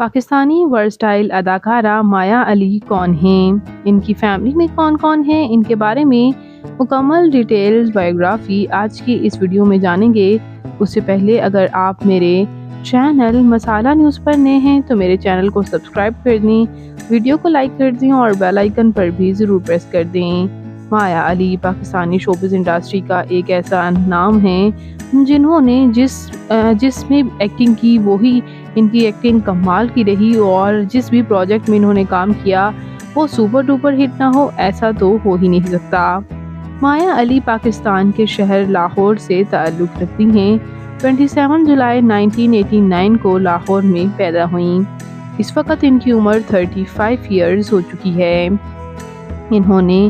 Pakistani versatile اداکارہ مایا علی کون ہیں؟ ان کی فیملی میں کون کون ہیں؟ ان کے بارے میں مکمل ڈیٹیلز بایوگرافی آج کی اس ویڈیو میں جانیں گے۔ اس سے پہلے اگر آپ میرے چینل مسالہ نیوز پر نئے ہیں تو میرے چینل کو سبسکرائب کر دیں، ویڈیو کو لائک کر دیں اور بیل آئیکن پر بھی ضرور پریس کر دیں۔ مایا علی پاکستانی شوبز انڈسٹری کا ایک ایسا نام ہے جنہوں نے جس میں ایکٹنگ کی وہی ان کی ایکٹنگ کمال کی رہی، اور جس بھی پروجیکٹ میں انہوں نے کام کیا وہ سپر ڈوپر ہٹ نہ ہو ایسا تو ہو ہی نہیں سکتا۔ مایا علی پاکستان کے شہر لاہور سے تعلق رکھتی ہیں۔ 27 جولائی 1989 کو لاہور میں پیدا ہوئیں۔ اس وقت ان کی عمر 35 ایئرز ہو چکی ہے۔ انہوں نے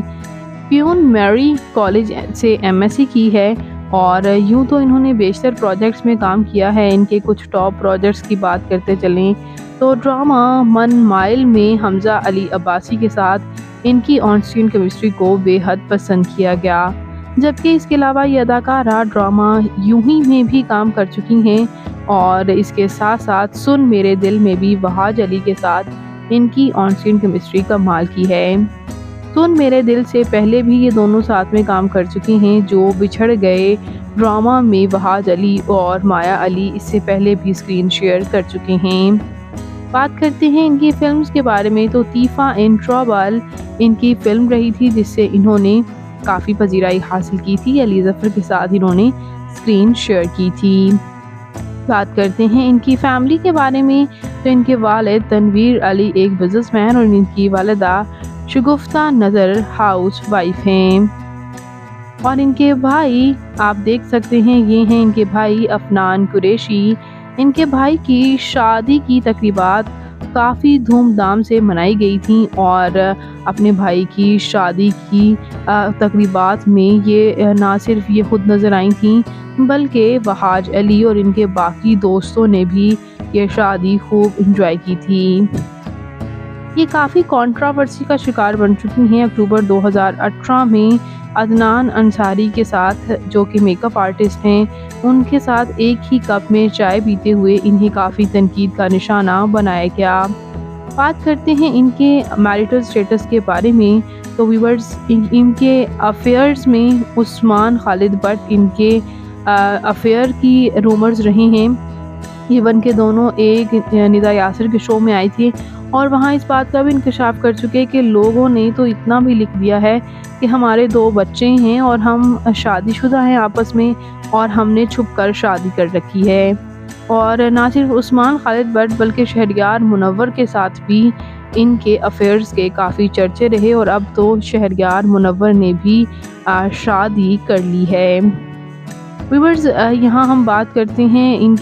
پیون میری کالج سے MSc کی ہے، اور یوں تو انہوں نے بیشتر پروجیکٹس میں کام کیا ہے۔ ان کے کچھ ٹاپ پروجیکٹس کی بات کرتے چلیں تو ڈرامہ من مائل میں حمزہ علی عباسی کے ساتھ ان کی آن اسکرین کیمسٹری کو بے حد پسند کیا گیا، جبکہ اس کے علاوہ یہ اداکارہ ڈرامہ یوں ہی میں بھی کام کر چکی ہیں، اور اس کے ساتھ ساتھ سن میرے دل میں بھی وہاج علی کے ساتھ ان کی آن اسکرین کیمسٹری کمال کی ہے۔ سن میرے دل سے پہلے بھی یہ دونوں ساتھ میں کام کر چکی ہیں، جو بچھڑ گئے ڈرامہ میں وہاج علی اور مایا علی اس سے پہلے بھی اسکرین شیئر کر چکے ہیں۔ بات کرتے ہیں ان کی فلمز کے بارے میں تو طیفہ ان ٹربل ان کی فلم رہی تھی، جس سے انہوں نے کافی پذیرائی حاصل کی تھی۔ علی ظفر کے ساتھ انہوں نے اسکرین شیئر کی تھی۔ بات کرتے ہیں ان کی فیملی کے بارے میں تو ان کے والد تنویر علی ایک بزنس مین اور ان کی والدہ شگفتہ نظر ہاؤس وائف ہیں، اور ان کے بھائی آپ دیکھ سکتے ہیں یہ ہیں ان کے بھائی افنان قریشی۔ ان کے بھائی کی شادی کی تقریبات کافی دھوم دھام سے منائی گئی تھیں، اور اپنے بھائی کی شادی کی تقریبات میں یہ نہ صرف یہ خود نظر آئی تھیں بلکہ وہاج علی اور ان کے باقی دوستوں نے بھی یہ شادی خوب انجوائے کی تھی۔ یہ کافی کنٹراورسی کا شکار بن چکی ہیں۔ اکتوبر 2018 میں عدنان انصاری کے ساتھ، جو کہ میک اپ آرٹسٹ ہیں، ان کے ساتھ ایک ہی کپ میں چائے پیتے ہوئے انہیں کافی تنقید کا نشانہ بنایا گیا۔ بات کرتے ہیں ان کے میریٹل سٹیٹس کے بارے میں تو ویورز ان کے افیئرز میں عثمان خالد بٹ ان کے افیئر کی رومرز رہے ہیں، ایون کہ دونوں ایک ندا یاسر کے شو میں آئی تھی، اور وہاں اس بات کا بھی انکشاف کر چکے کہ لوگوں نے تو اتنا بھی لکھ دیا ہے کہ ہمارے 2 بچے ہیں اور ہم شادی شدہ ہیں آپس میں، اور ہم نے چھپ کر شادی کر رکھی ہے۔ اور نہ صرف عثمان خالد بٹ بلکہ شہریار منور کے ساتھ بھی ان کے افیئرز کے کافی چرچے رہے، اور اب تو شہریار منور نے بھی شادی کر لی ہے۔ ویورز یہاں ہم بات کرتے ہیں ان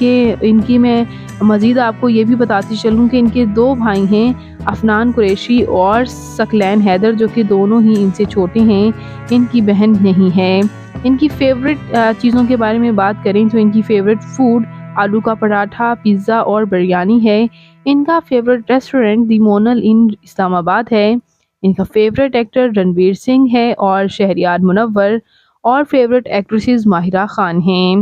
کی میں مزید آپ کو یہ بھی بتاتی چلوں کہ ان کے 2 بھائی ہیں، افنان قریشی اور ثقلین حیدر، جو کہ دونوں ہی ان سے چھوٹے ہیں، ان کی بہن نہیں ہے۔ ان کی فیوریٹ چیزوں کے بارے میں بات کریں تو ان کی فیوریٹ فوڈ آلو کا پراٹھا، پیزا اور بریانی ہے۔ ان کا فیوریٹ ریسٹورنٹ دی مونل ان اسلام آباد ہے۔ ان کا فیوریٹ ایکٹر رنویر سنگھ ہے اور شہریار منور، اور فیوریٹ ایکٹریسز ماہرہ خان ہیں۔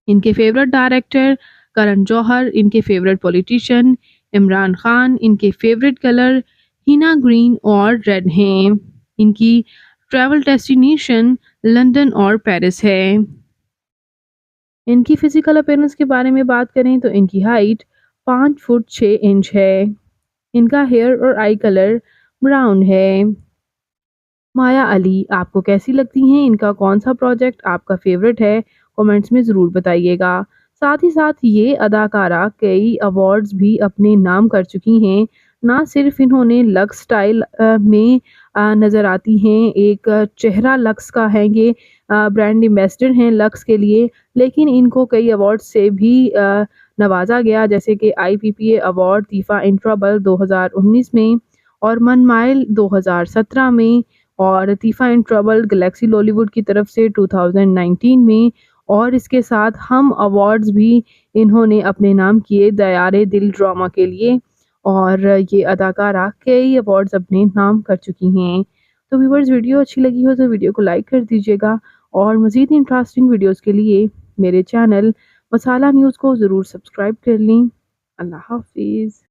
ان کے فیوریٹ ڈائریکٹر کرن جوہر، ان کے فیوریٹ پولیٹیشین عمران خان، ان کے فیوریٹ کلر ہینا گرین اور ریڈ ہیں۔ ان کی ٹریول ڈیسٹینیشن لندن اور پیرس ہے۔ ان کی فزیکل اپیرنس کے بارے میں بات کریں تو ان کی ہائٹ 5 فٹ 6 انچ ہے۔ ان کا ہیئر اور آئی کلر براؤن ہے۔ مایا علی آپ کو کیسی لگتی ہیں؟ ان کا کون سا پروجیکٹ آپ کا فیوریٹ ہے؟ کمنٹس میں ضرور بتائیے گا۔ ساتھ ہی ساتھ یہ اداکارہ کئی ایوارڈز بھی اپنے نام کر چکی ہیں۔ نہ صرف انہوں نے لکس سٹائل میں نظر آتی ہیں، ایک چہرہ لکس کا ہے، یہ برانڈ ایمبیسڈر ہیں لکس کے لیے، لیکن ان کو کئی ایوارڈ سے بھی نوازا گیا، جیسے کہ IPPA award Teefa in trouble 2019 میں، اور من مائل 2017 میں، اور Teefa in trouble Galaxy Lollywood کی طرف سے 2019 میں، اور اس کے ساتھ ہم ایوارڈز بھی انہوں نے اپنے نام کیے دیار دل ڈرامہ کے لیے، اور یہ اداکارہ کئی ایوارڈز اپنے نام کر چکی ہیں۔ تو ویورز ویڈیو اچھی لگی ہو تو ویڈیو کو لائک کر دیجیے گا، اور مزید انٹرسٹنگ ویڈیوز کے لیے میرے چینل مسالہ نیوز کو ضرور سبسکرائب کر لیں۔ اللہ حافظ.